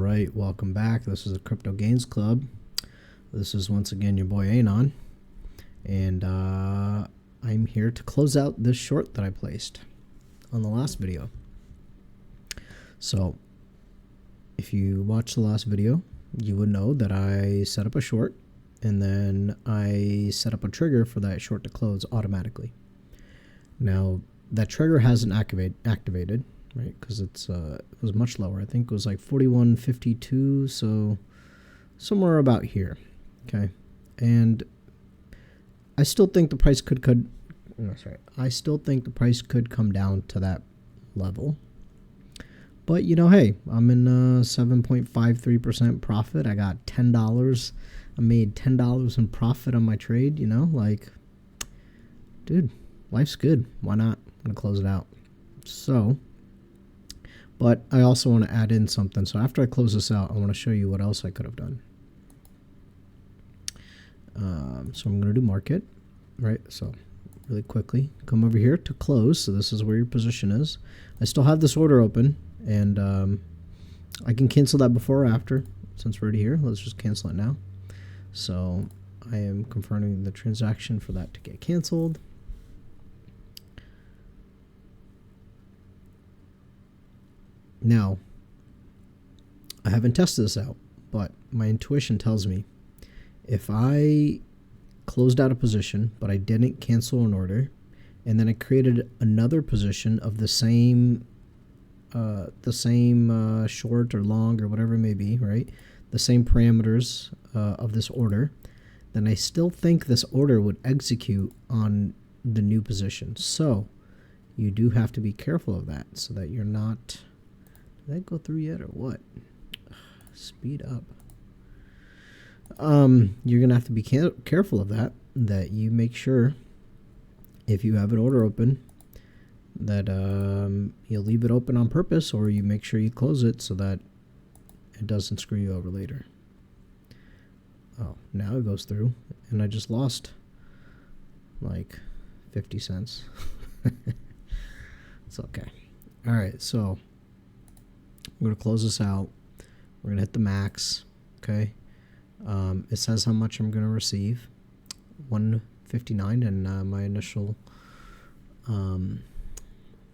right, welcome back. This is the Crypto Gains Club. This is once again your boy Anon, and I'm here to close out this short that I placed on the last video. So, if you watched the last video, you would know that I set up a short, and then I set up a trigger for that short to close automatically. Now, that trigger hasn't activated, right? Because it was much lower. I think it was like 41.52, so somewhere about here. Okay, and I still think the price I still think the price could come down to that level. But you know, hey, I'm in 7.53% profit. I got $10. I made $10 in profit on my trade. You know, like, dude, life's good. Why not? I'm gonna close it out. So, but I also want to add in something. So after I close this out, I want to show you what else I could have done. So I'm going to do market, right? So really quickly, come over here to close. So this is where your position is. I still have this order open, and I can cancel that before or after. Since we're already here, let's just cancel it now. So I am confirming the transaction for that to get canceled. Now, I haven't tested this out, but my intuition tells me if I closed out a position, but I didn't cancel an order, and then I created another position of the same short or long or whatever it may be, right? The same parameters of this order, then I still think this order would execute on the new position. So you do have to be careful of that so that you're not... Did that go through yet or what? Speed up. You're going to have to be careful of that you make sure if you have an order open that you leave it open on purpose, or you make sure you close it so that it doesn't screw you over later. Oh, now it goes through, and I just lost like 50 cents. It's okay. All right, so we're going to close this out. We're going to hit the max, okay? It says how much I'm going to receive, 159, and my initial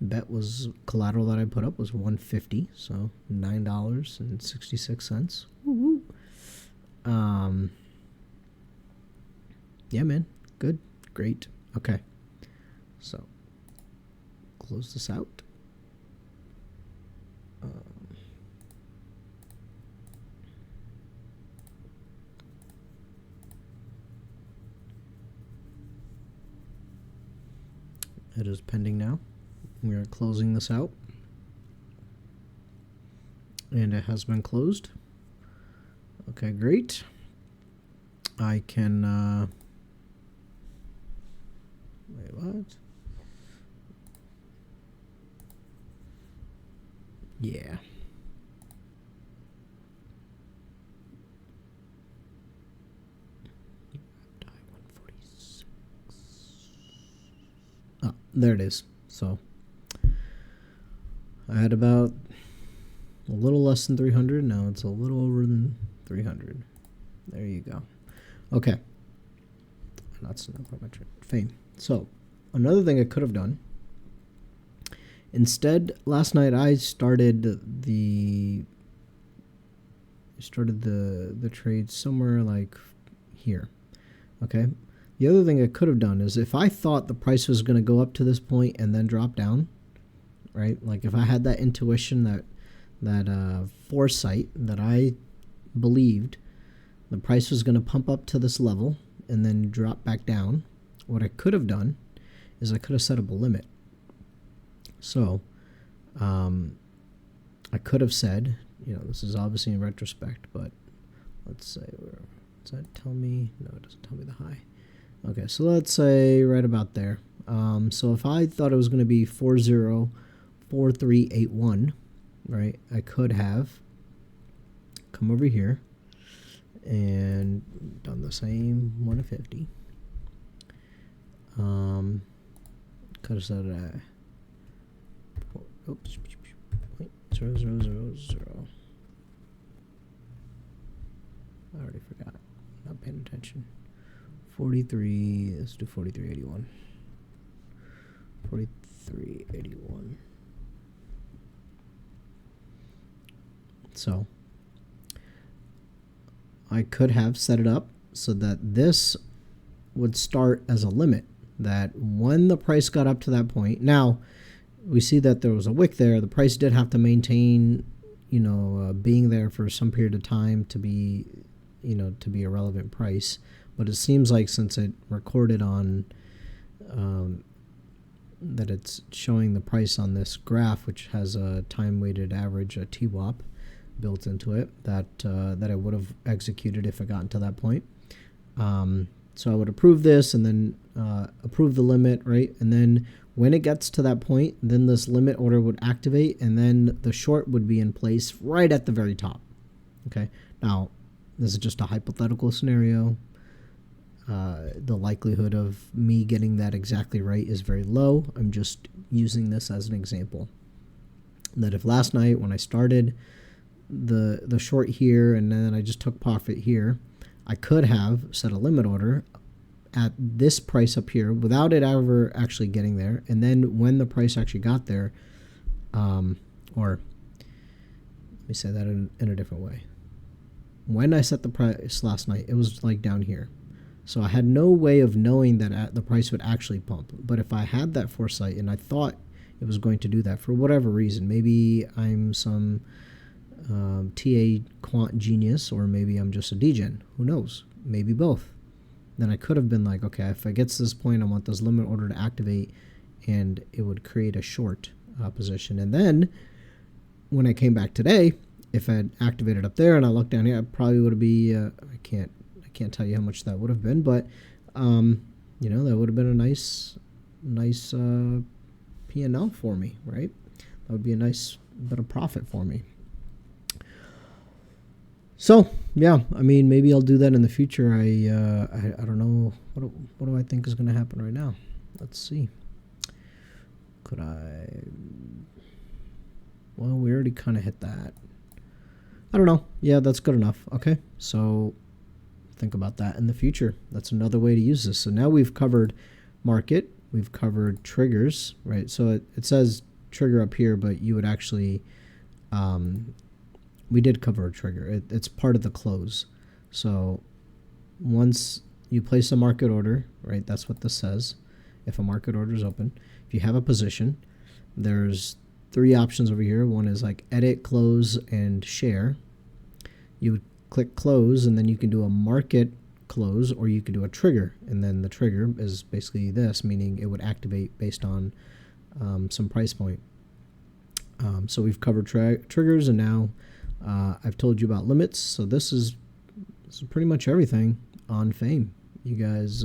bet was collateral that I put up was 150, so $9.66. Woo-hoo. Yeah, man, good, great. Okay, so close this out. It is pending now. We are closing this out, and it has been closed. Okay, great. I can wait, what? Yeah. Oh, there it is. So I had about a little less than 300. Now it's a little over than 300. There you go. Okay. That's not quite much fame. So another thing I could have done, instead, last night I started the trade somewhere like here. Okay. The other thing I could have done is if I thought the price was going to go up to this point and then drop down, right? Like if I had that intuition, that foresight that I believed the price was going to pump up to this level and then drop back down, what I could have done is I could have set up a limit. So I could have said, you know, this is obviously in retrospect, but let's say, does that tell me? No, it doesn't tell me the high. Okay, so let's say right about there. So if I thought it was going to be 404381, right, I could have come over here and done the same 150. Could have said oops, 0.0000. I already forgot. Not paying attention. 43. Let's do 43.81. 43.81. So I could have set it up so that this would start as a limit, that when the price got up to that point. Now we see that there was a wick there. The price did have to maintain, being there for some period of time to be, to be a relevant price. But it seems like since it recorded on that it's showing the price on this graph, which has a time-weighted average, a TWAP, built into it, that it would have executed if it got to that point. So I would approve this and then approve the limit, right? And then when it gets to that point, then this limit order would activate, and then the short would be in place right at the very top. Okay. Now, this is just a hypothetical scenario. The likelihood of me getting that exactly right is very low. I'm just using this as an example. That if last night when I started the short here and then I just took profit here, I could have set a limit order at this price up here without it ever actually getting there. And then when the price actually got there, or let me say that in a different way. When I set the price last night, it was like down here. So I had no way of knowing that the price would actually pump. But if I had that foresight and I thought it was going to do that for whatever reason, maybe I'm some TA quant genius, or maybe I'm just a degen. Who knows? Maybe both. Then I could have been like, okay, if I get to this point, I want this limit order to activate, and it would create a short position. And then when I came back today, if I had activated up there and I looked down here, I probably would be I can't tell you how much that would have been, but that would have been a nice P&L for me, right? That would be a nice bit of profit for me. So yeah, I mean, maybe I'll do that in the future. I don't know. What do I think is going to happen right now? Let's see. Could I? Well, we already kind of hit that. I don't know. Yeah, that's good enough. Okay, so think about that in the future. That's another way to use this. So now we've covered market. We've covered triggers, right? So it says trigger up here, but you would actually we did cover a trigger. It's part of the close. So once you place a market order, right, that's what this says. If a market order is open, if you have a position, there's 3 options over here. One is like edit, close, and share. You would click close, and then you can do a market close, or you can do a trigger. And then the trigger is basically this, meaning it would activate based on some price point. So we've covered triggers, and now I've told you about limits. So this is pretty much everything on FAME. You guys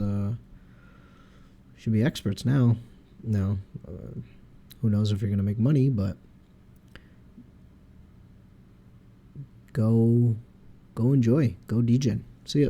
should be experts now. Now, who knows if you're going to make money, but go enjoy. Go degen. See ya.